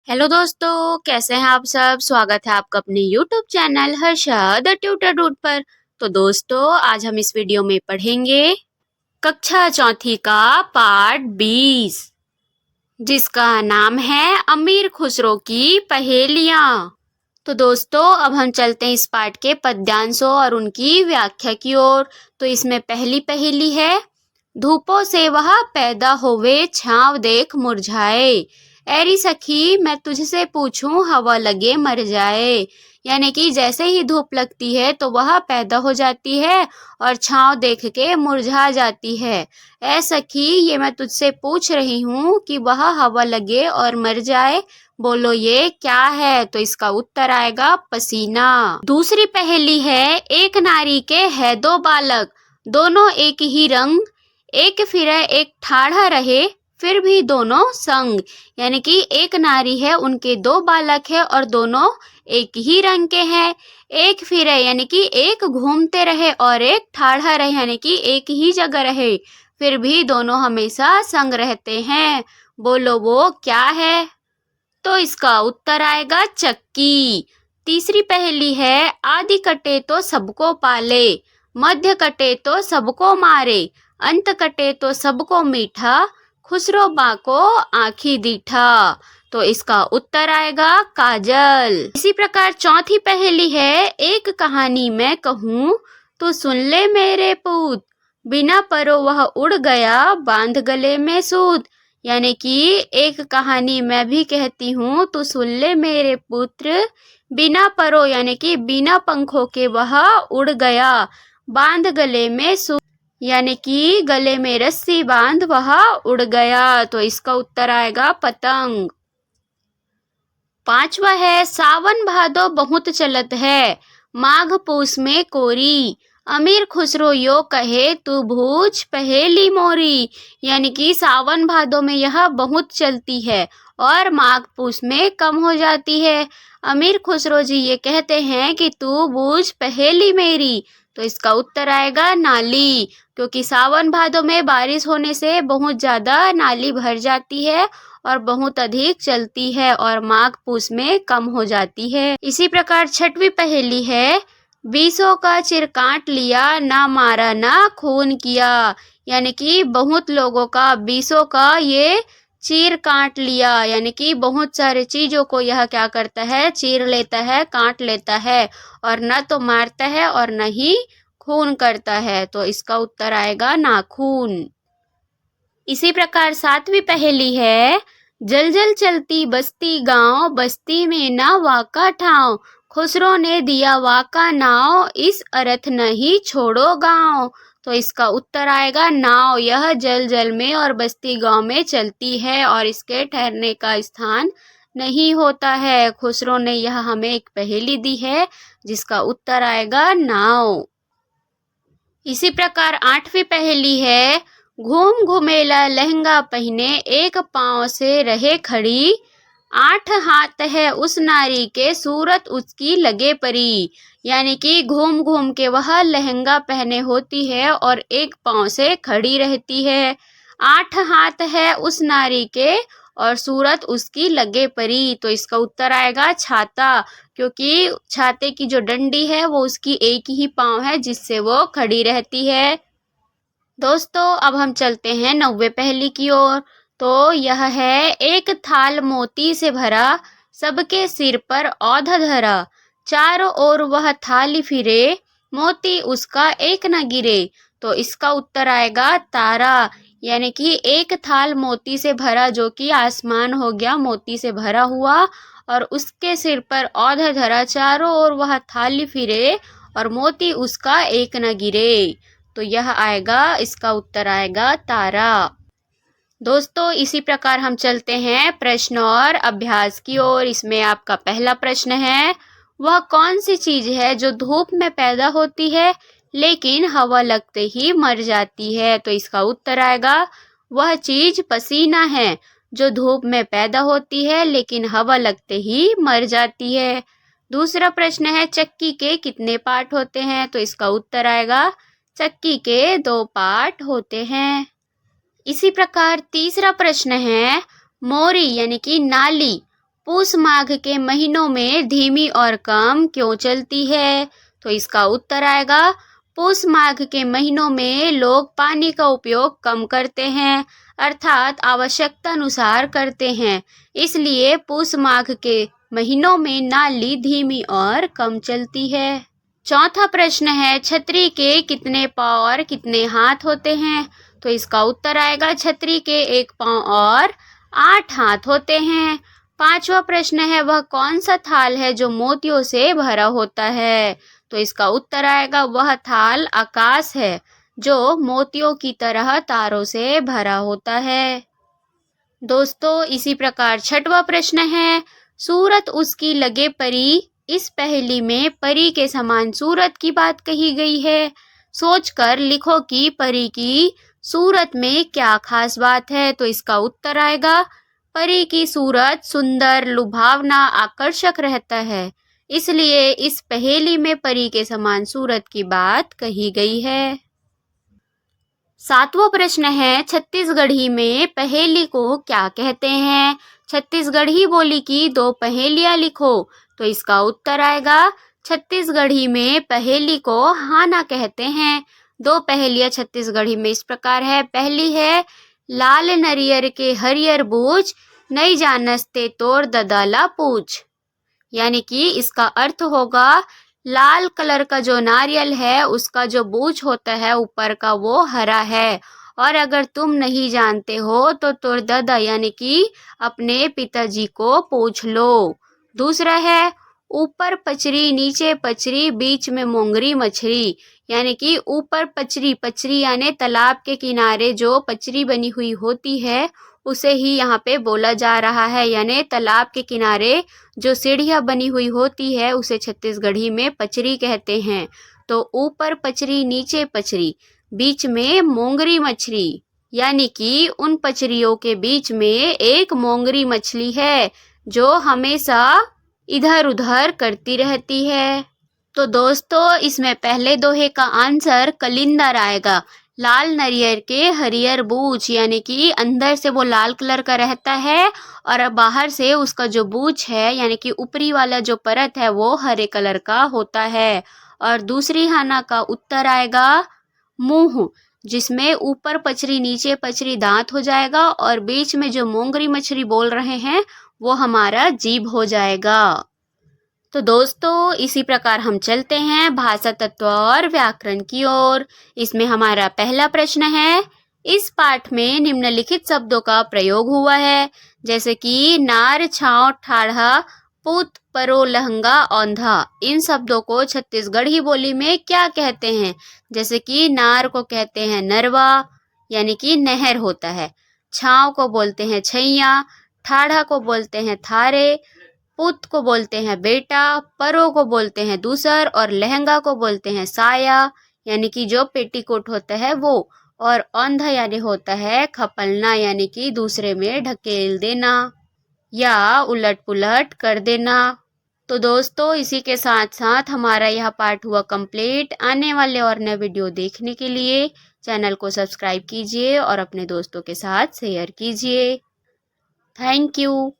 Hello दोस्तों, कैसे हैं आप सब। स्वागत है आपका अपने YouTube channel Harsha the tutor root पर। तो दोस्तों, आज हम इस वीडियो में पढ़ेंगे कक्षा चौथी का पार्ट 20, जिसका नाम है अमीर खुसरो की पहेलियां। तो दोस्तों, अब हम चलते हैं इस पाठ के पद्यांशों और उनकी व्याख्या की ओर। तो इसमें पहली पहेली है, धूपों से वह पैदा होवे छाँव देख मुरझाए। ऐरी सखी मैं तुझसे पूछूं हवा लगे मर जाए। यानी कि जैसे ही धूप लगती है तो वह पैदा हो जाती है और छाँव देख के मुरझा जाती है। ऐ सखी, ये मैं तुझसे पूछ रही हूँ कि वह हवा लगे और मर जाए, बोलो ये क्या है। तो इसका उत्तर आएगा पसीना। दूसरी पहेली है, एक नारी के है दो बालक, दोनों एक ही रंग, एक फिरे एक ठाढ़ा रहे, फिर भी दोनों संग। यानी कि एक नारी है, उनके दो बालक है और दोनों एक ही रंग के हैं। एक फिरे यानी कि एक घूमते रहे और एक ठाढ़ा रहे यानी कि एक ही जगह रहे, फिर भी दोनों हमेशा संग रहते हैं। बोलो वो क्या है। तो इसका उत्तर आएगा चक्की। तीसरी पहेली है, आदि कटे तो सबको पाले, मध्य कटे तो सबको मारे, अंत कटे तो सबको मीठा, खुसरो बाको आँखी दीठा। तो इसका उत्तर आएगा काजल। इसी प्रकार चौथी पहेली है, एक कहानी मैं कहूँ तो सुन ले मेरे पूत, बिना परो वह उड़ गया बांध गले में सूत। यानी कि एक कहानी मैं भी कहती हूँ तो सुन ले मेरे पुत्र, बिना परो यानी कि बिना पंखों के वह उड़ गया, बांध गले में सूत यानी कि गले में रस्सी बांध वह उड़ गया। तो इसका उत्तर आएगा पतंग। पांचवा है, सावन भादो बहुत चलत है, माघ पूस में कोरी, अमीर खुसरो यो कहे तू बूझ पहेली मोरी। यानी कि सावन भादो में यह बहुत चलती है और माघ पूस में कम हो जाती है। अमीर खुसरो जी ये कहते हैं कि तू बूझ पहेली मेरी। तो इसका उत्तर आएगा नाली, क्योंकि सावन भादो में बारिश होने से बहुत ज्यादा नाली भर जाती है और बहुत अधिक चलती है और माघ पूस में कम हो जाती है। इसी प्रकार छठवीं पहेली है, बीसों का चिर काट लिया, ना मारा ना खून किया। यानी कि बहुत लोगों का बीसों का ये चीर काट लिया, यानी कि बहुत सारे चीजों को यह क्या करता है, चीर लेता है, काट लेता है और न तो मारता है और न ही खून करता है। तो इसका उत्तर आएगा नाखून। इसी प्रकार सातवीं पहेली है, जल जल चलती बस्ती गांव, बस्ती में ना वाका ठाव, खुसरो ने दिया वाका नाव, इस अर्थ नहीं छोड़ो गांव। तो इसका उत्तर आएगा नाव। यह जल जल में और बस्ती गांव में चलती है और इसके ठहरने का स्थान नहीं होता है। खुसरो ने यह हमें एक पहेली दी है जिसका उत्तर आएगा नाव। इसी प्रकार आठवीं पहेली है, घूम घुमेला लहंगा पहने, एक पांव से रहे खड़ी, आठ हाथ है उस नारी के सूरत उसकी लगे परी। यानी कि घूम घूम के वह लहंगा पहने होती है और एक पांव से खड़ी रहती है, आठ हाथ है उस नारी के और सूरत उसकी लगे परी। तो इसका उत्तर आएगा छाता, क्योंकि छाते की जो डंडी है वो उसकी एक ही पांव है जिससे वो खड़ी रहती है। दोस्तों, अब हम चलते हैं 90वें पहेली की ओर। तो यह है, एक थाल मोती से भरा, सबके सिर पर औंधा धरा, चारों ओर वह थाली फिरे, मोती उसका एक न गिरे। तो इसका उत्तर आएगा तारा। यानी कि एक थाल मोती से भरा, जो कि आसमान हो गया मोती से भरा हुआ, और उसके सिर पर औंधा धरा, चारों ओर वह थाली फिरे और मोती उसका एक न गिरे। तो यह आएगा, इसका उत्तर आएगा तारा। दोस्तों, इसी प्रकार हम चलते हैं प्रश्न और अभ्यास की ओर। इसमें आपका पहला प्रश्न है, वह कौन सी चीज है जो धूप में पैदा होती है लेकिन हवा लगते ही मर जाती है। तो इसका उत्तर आएगा, वह चीज पसीना है, जो धूप में पैदा होती है लेकिन हवा लगते ही मर जाती है। दूसरा प्रश्न है, चक्की के कितने पार्ट होते हैं। तो इसका उत्तर आएगा, चक्की के 2 पार्ट होते हैं। इसी प्रकार तीसरा प्रश्न है, मोरी यानी कि नाली पूस माघ के महीनों में धीमी और कम क्यों चलती है? तो इसका उत्तर आएगा पूस माघ के महीनों में लोग पानी का उपयोग कम करते हैं, अर्थात आवश्यकता अनुसार करते हैं। इसलिए पूस माघ के महीनों में नाली धीमी और कम चलती है। चौथा प्रश्न है, छतरी के कितने पाँव और कितने हाथ होते हैं? तो इसका उत्तर आएगा छतरी के 1 पाँव और 8 हाथ होते हैं। पांचवा प्रश्न है, वह कौन सा थाल है जो मोतियों से भरा होता है? तो इसका उत्तर आएगा वह थाल आकाश है जो मोतियों की तरह तारों से भरा होता है। दोस्तों इसी प्रकार छठवां प्रश्न है, सूरत उसकी लगे परी, इस पहेली में परी के समान सूरत की बात कही गई है। सोचकर लिखो कि परी की सूरत में क्या खास बात है। तो इसका उत्तर आएगा परी की सूरत सुंदर, लुभावना, आकर्षक रहता है, इसलिए इस पहेली में परी के समान सूरत की बात कही गई है। सातवां प्रश्न है, छत्तीसगढ़ी में पहेली को क्या कहते हैं? छत्तीसगढ़ी बोली की 2 पहेलियां लिखो। तो इसका उत्तर आएगा छत्तीसगढ़ी में पहेली को हाना कहते हैं। 2 पहेलियां छत्तीसगढ़ी में इस प्रकार है। पहली है, लाल नरियर के हरियर बूझ, नहीं जानस्ते तोर ददाला पूछ। यानी कि इसका अर्थ होगा लाल कलर का जो नारियल है उसका जो बूझ होता है ऊपर का वो हरा है, और अगर तुम नहीं जानते हो तो तोर दादा यानी कि अपने पिताजी को पूछ लो। दूसरा है, ऊपर पचरी नीचे पचरी, बीच में मोंगरी मछली। यानी कि ऊपर पचरी, पचरी यानी तालाब के किनारे जो पचरी बनी हुई होती है उसे ही यहाँ पे बोला जा रहा है। यानी तालाब के किनारे जो सीढ़ियाँ बनी हुई होती है उसे छत्तीसगढ़ी में पचरी कहते हैं। तो ऊपर पचरी नीचे पचरी, बीच में मोंगरी मछली, यानी कि उन पचरियों के बीच में एक मोंगरी मछली है जो हमेशा इधर उधर करती रहती है। तो दोस्तों इसमें पहले दोहे का आंसर कलिंदर आएगा। लाल नरियर के हरियर बूझ, यानी कि अंदर से वो लाल कलर का रहता है और बाहर से उसका जो बूझ है यानी कि ऊपरी वाला जो परत है वो हरे कलर का होता है। और दूसरी हाना का उत्तर आएगा मुंह, जिसमें ऊपर पचरी नीचे पचरी दांत हो जाएगा और बीच में जो मोंगरी मछली बोल रहे हैं वो हमारा जीभ हो जाएगा। तो दोस्तों इसी प्रकार हम चलते हैं भाषा तत्व और व्याकरण की ओर। इसमें हमारा पहला प्रश्न है, इस पाठ में निम्नलिखित शब्दों का प्रयोग हुआ है, जैसे कि नार, छाव, ठाढ़ा, पुत, परो, लहंगा, औंधा। इन शब्दों को छत्तीसगढ़ी बोली में क्या कहते हैं? जैसे कि नार को कहते हैं नरवा, यानी कि नहर होता है। छाव को बोलते हैं छैया, ठाढ़ा को बोलते हैं थारे, पुत को बोलते हैं बेटा, परो को बोलते हैं दूसर, और लहंगा को बोलते हैं साया, यानी कि जो पेटीकोट होता है वो, और औंधा यानी होता है खपलना, यानी कि दूसरे में ढकेल देना या उलट पुलट कर देना। तो दोस्तों इसी के साथ साथ हमारा यह पाठ हुआ कंप्लीट। आने वाले और नए वीडियो देखने के लिए चैनल को सब्सक्राइब कीजिए और अपने दोस्तों के साथ शेयर कीजिए। Thank you.